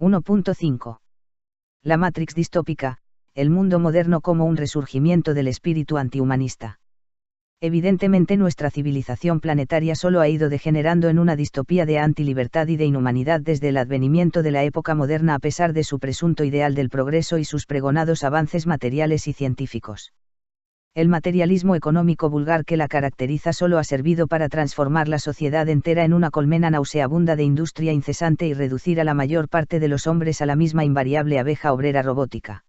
1.5. La Matrix distópica, el mundo moderno como un resurgimiento del espíritu antihumanista. Evidentemente nuestra civilización planetaria solo ha ido degenerando en una distopía de antilibertad y de inhumanidad desde el advenimiento de la época moderna a pesar de su presunto ideal del progreso y sus pregonados avances materiales y científicos. El materialismo económico vulgar que la caracteriza solo ha servido para transformar la sociedad entera en una colmena nauseabunda de industria incesante y reducir a la mayor parte de los hombres a la misma invariable abeja obrera robótica.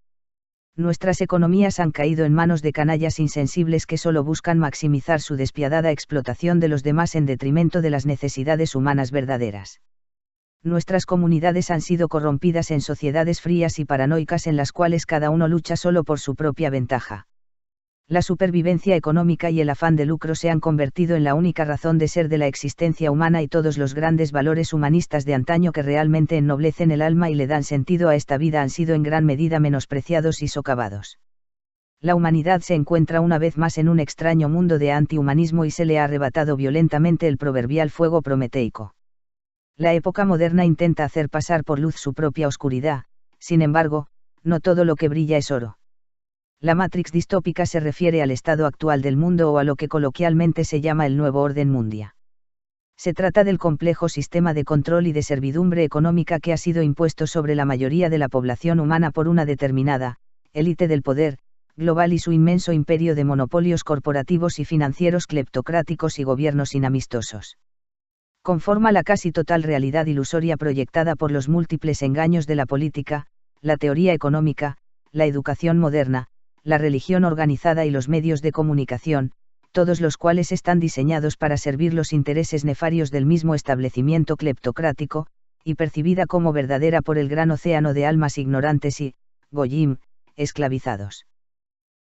Nuestras economías han caído en manos de canallas insensibles que solo buscan maximizar su despiadada explotación de los demás en detrimento de las necesidades humanas verdaderas. Nuestras comunidades han sido corrompidas en sociedades frías y paranoicas en las cuales cada uno lucha solo por su propia ventaja. La supervivencia económica y el afán de lucro se han convertido en la única razón de ser de la existencia humana y todos los grandes valores humanistas de antaño que realmente ennoblecen el alma y le dan sentido a esta vida han sido en gran medida menospreciados y socavados. La humanidad se encuentra una vez más en un extraño mundo de antihumanismo y se le ha arrebatado violentamente el proverbial fuego prometeico. La época moderna intenta hacer pasar por luz su propia oscuridad, sin embargo, no todo lo que brilla es oro. La Matrix distópica se refiere al estado actual del mundo o a lo que coloquialmente se llama el nuevo orden mundial. Se trata del complejo sistema de control y de servidumbre económica que ha sido impuesto sobre la mayoría de la población humana por una determinada élite del poder global y su inmenso imperio de monopolios corporativos y financieros cleptocráticos y gobiernos inamistosos. Conforma la casi total realidad ilusoria proyectada por los múltiples engaños de la política, la teoría económica, la educación moderna, la religión organizada y los medios de comunicación, todos los cuales están diseñados para servir los intereses nefarios del mismo establecimiento cleptocrático, y percibida como verdadera por el gran océano de almas ignorantes y, goyim, esclavizados.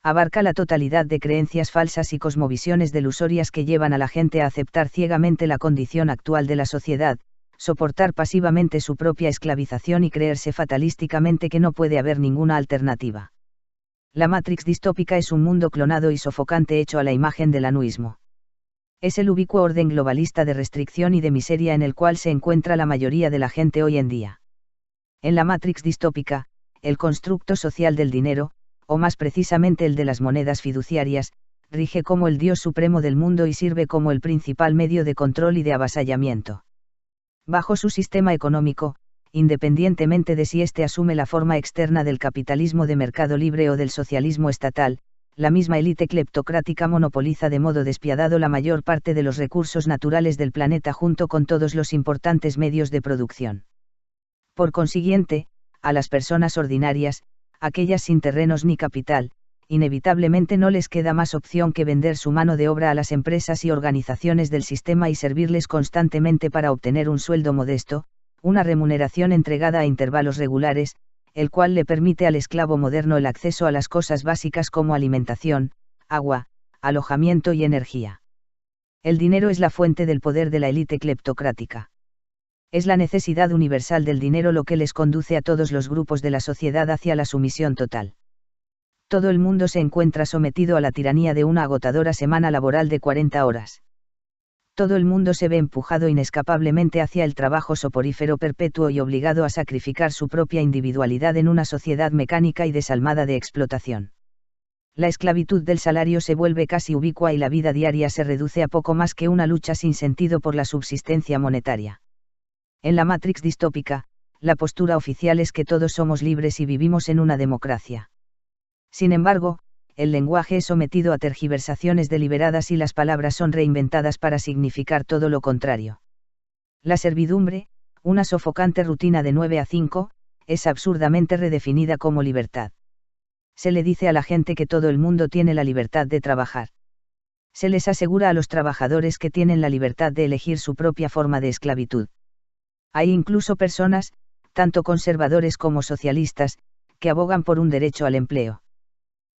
Abarca la totalidad de creencias falsas y cosmovisiones delusorias que llevan a la gente a aceptar ciegamente la condición actual de la sociedad, soportar pasivamente su propia esclavización y creerse fatalísticamente que no puede haber ninguna alternativa. La Matrix distópica es un mundo clonado y sofocante hecho a la imagen del anuismo. Es el ubicuo orden globalista de restricción y de miseria en el cual se encuentra la mayoría de la gente hoy en día. En la Matrix distópica, el constructo social del dinero, o más precisamente el de las monedas fiduciarias, rige como el Dios supremo del mundo y sirve como el principal medio de control y de avasallamiento. Bajo su sistema económico, independientemente de si éste asume la forma externa del capitalismo de mercado libre o del socialismo estatal, la misma élite cleptocrática monopoliza de modo despiadado la mayor parte de los recursos naturales del planeta junto con todos los importantes medios de producción. Por consiguiente, a las personas ordinarias, aquellas sin terrenos ni capital, inevitablemente no les queda más opción que vender su mano de obra a las empresas y organizaciones del sistema y servirles constantemente para obtener un sueldo modesto, una remuneración entregada a intervalos regulares, el cual le permite al esclavo moderno el acceso a las cosas básicas como alimentación, agua, alojamiento y energía. El dinero es la fuente del poder de la élite cleptocrática. Es la necesidad universal del dinero lo que les conduce a todos los grupos de la sociedad hacia la sumisión total. Todo el mundo se encuentra sometido a la tiranía de una agotadora semana laboral de 40 horas. Todo el mundo se ve empujado inescapablemente hacia el trabajo soporífero perpetuo y obligado a sacrificar su propia individualidad en una sociedad mecánica y desalmada de explotación. La esclavitud del salario se vuelve casi ubicua y la vida diaria se reduce a poco más que una lucha sin sentido por la subsistencia monetaria. En la Matrix distópica, la postura oficial es que todos somos libres y vivimos en una democracia. Sin embargo, el lenguaje es sometido a tergiversaciones deliberadas y las palabras son reinventadas para significar todo lo contrario. La servidumbre, una sofocante rutina de 9 a 5, es absurdamente redefinida como libertad. Se le dice a la gente que todo el mundo tiene la libertad de trabajar. Se les asegura a los trabajadores que tienen la libertad de elegir su propia forma de esclavitud. Hay incluso personas, tanto conservadores como socialistas, que abogan por un derecho al empleo.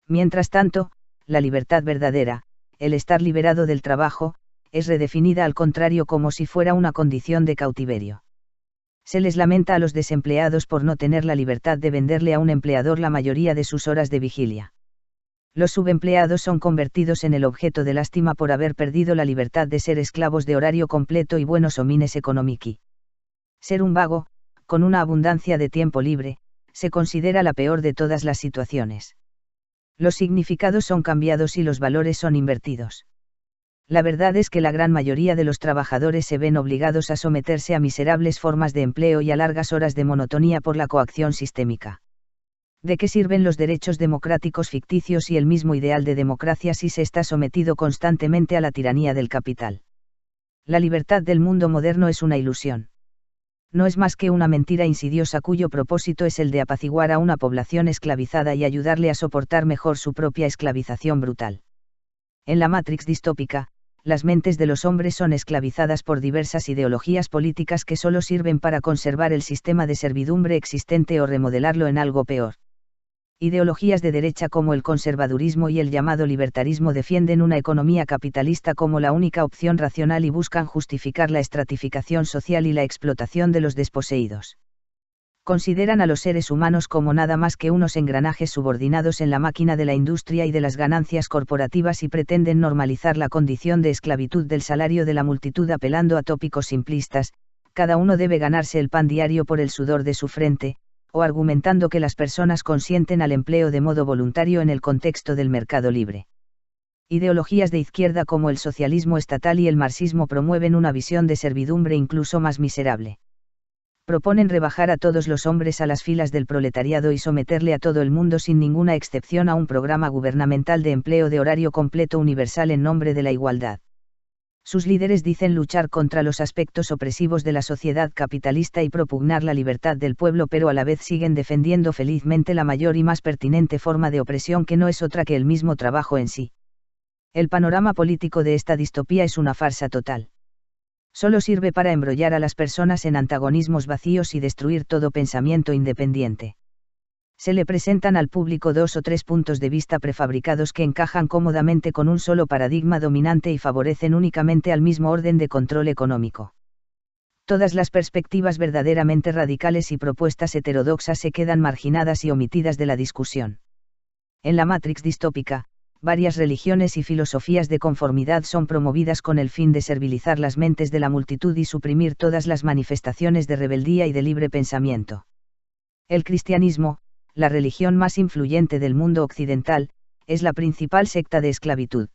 Mientras tanto, la libertad verdadera, el estar liberado del trabajo, es redefinida al contrario como si fuera una condición de cautiverio. Se les lamenta a los desempleados por no tener la libertad de venderle a un empleador la mayoría de sus horas de vigilia. Los subempleados son convertidos en el objeto de lástima por haber perdido la libertad de ser esclavos de horario completo y buenos homines economici. Ser un vago, con una abundancia de tiempo libre, se considera la peor de todas las situaciones. Los significados son cambiados y los valores son invertidos. La verdad es que la gran mayoría de los trabajadores se ven obligados a someterse a miserables formas de empleo y a largas horas de monotonía por la coacción sistémica. ¿De qué sirven los derechos democráticos ficticios y el mismo ideal de democracia si se está sometido constantemente a la tiranía del capital? La libertad del mundo moderno es una ilusión. No es más que una mentira insidiosa cuyo propósito es el de apaciguar a una población esclavizada y ayudarle a soportar mejor su propia esclavización brutal. En la Matrix distópica, las mentes de los hombres son esclavizadas por diversas ideologías políticas que solo sirven para conservar el sistema de servidumbre existente o remodelarlo en algo peor. Ideologías de derecha como el conservadurismo y el llamado libertarismo defienden una economía capitalista como la única opción racional y buscan justificar la estratificación social y la explotación de los desposeídos. Consideran a los seres humanos como nada más que unos engranajes subordinados en la máquina de la industria y de las ganancias corporativas y pretenden normalizar la condición de esclavitud del salario de la multitud apelando a tópicos simplistas, cada uno debe ganarse el pan diario por el sudor de su frente, o argumentando que las personas consienten al empleo de modo voluntario en el contexto del mercado libre. Ideologías de izquierda como el socialismo estatal y el marxismo promueven una visión de servidumbre incluso más miserable. Proponen rebajar a todos los hombres a las filas del proletariado y someterle a todo el mundo sin ninguna excepción a un programa gubernamental de empleo de horario completo universal en nombre de la igualdad. Sus líderes dicen luchar contra los aspectos opresivos de la sociedad capitalista y propugnar la libertad del pueblo, pero a la vez siguen defendiendo felizmente la mayor y más pertinente forma de opresión que no es otra que el mismo trabajo en sí. El panorama político de esta distopía es una farsa total. Solo sirve para embrollar a las personas en antagonismos vacíos y destruir todo pensamiento independiente. Se le presentan al público 2 o 3 puntos de vista prefabricados que encajan cómodamente con un solo paradigma dominante y favorecen únicamente al mismo orden de control económico. Todas las perspectivas verdaderamente radicales y propuestas heterodoxas se quedan marginadas y omitidas de la discusión. En la Matrix distópica, varias religiones y filosofías de conformidad son promovidas con el fin de servilizar las mentes de la multitud y suprimir todas las manifestaciones de rebeldía y de libre pensamiento. El cristianismo, la religión más influyente del mundo occidental, es la principal secta de esclavitud.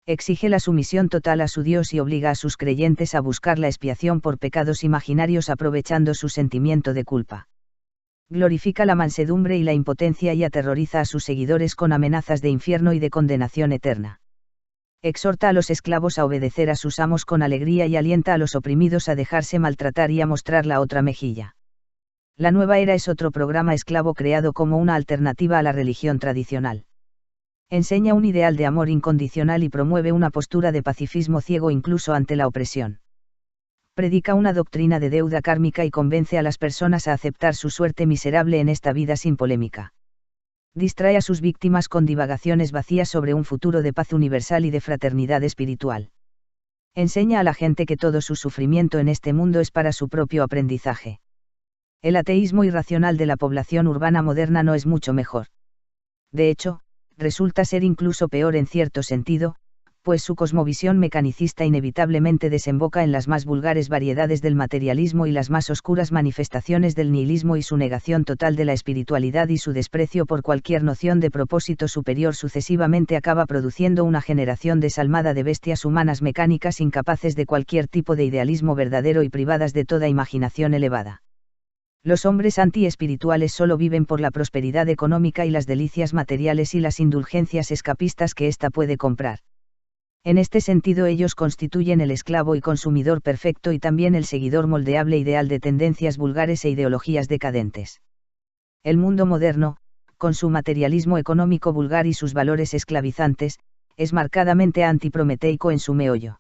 Exige la sumisión total a su Dios y obliga a sus creyentes a buscar la expiación por pecados imaginarios aprovechando su sentimiento de culpa. Glorifica la mansedumbre y la impotencia y aterroriza a sus seguidores con amenazas de infierno y de condenación eterna. Exhorta a los esclavos a obedecer a sus amos con alegría y alienta a los oprimidos a dejarse maltratar y a mostrar la otra mejilla. La nueva era es otro programa esclavo creado como una alternativa a la religión tradicional. Enseña un ideal de amor incondicional y promueve una postura de pacifismo ciego incluso ante la opresión. Predica una doctrina de deuda kármica y convence a las personas a aceptar su suerte miserable en esta vida sin polémica. Distrae a sus víctimas con divagaciones vacías sobre un futuro de paz universal y de fraternidad espiritual. Enseña a la gente que todo su sufrimiento en este mundo es para su propio aprendizaje. El ateísmo irracional de la población urbana moderna no es mucho mejor. De hecho, resulta ser incluso peor en cierto sentido, pues su cosmovisión mecanicista inevitablemente desemboca en las más vulgares variedades del materialismo y las más oscuras manifestaciones del nihilismo y su negación total de la espiritualidad y su desprecio por cualquier noción de propósito superior sucesivamente acaba produciendo una generación desalmada de bestias humanas mecánicas incapaces de cualquier tipo de idealismo verdadero y privadas de toda imaginación elevada. Los hombres anti-espirituales solo viven por la prosperidad económica y las delicias materiales y las indulgencias escapistas que ésta puede comprar. En este sentido ellos constituyen el esclavo y consumidor perfecto y también el seguidor moldeable ideal de tendencias vulgares e ideologías decadentes. El mundo moderno, con su materialismo económico vulgar y sus valores esclavizantes, es marcadamente antiprometeico en su meollo.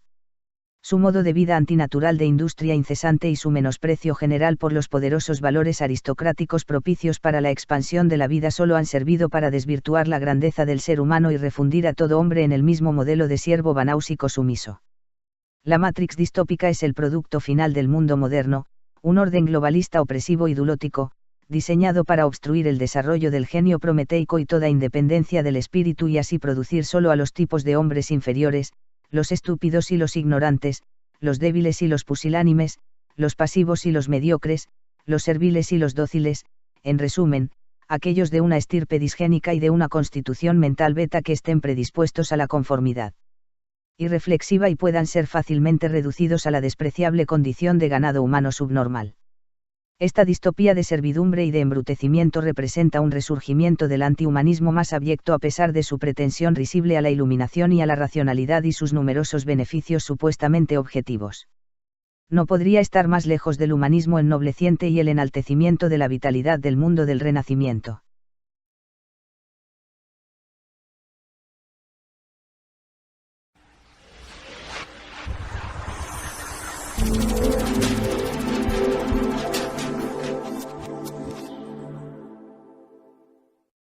Su modo de vida antinatural de industria incesante y su menosprecio general por los poderosos valores aristocráticos propicios para la expansión de la vida solo han servido para desvirtuar la grandeza del ser humano y refundir a todo hombre en el mismo modelo de siervo banáusico sumiso. La Matrix distópica es el producto final del mundo moderno, un orden globalista opresivo y dulótico, diseñado para obstruir el desarrollo del genio prometeico y toda independencia del espíritu y así producir solo a los tipos de hombres inferiores, los estúpidos y los ignorantes, los débiles y los pusilánimes, los pasivos y los mediocres, los serviles y los dóciles, en resumen, aquellos de una estirpe disgénica y de una constitución mental beta que estén predispuestos a la conformidad irreflexiva y puedan ser fácilmente reducidos a la despreciable condición de ganado humano subnormal. Esta distopía de servidumbre y de embrutecimiento representa un resurgimiento del antihumanismo más abyecto a pesar de su pretensión risible a la iluminación y a la racionalidad y sus numerosos beneficios supuestamente objetivos. No podría estar más lejos del humanismo ennobleciente y el enaltecimiento de la vitalidad del mundo del Renacimiento.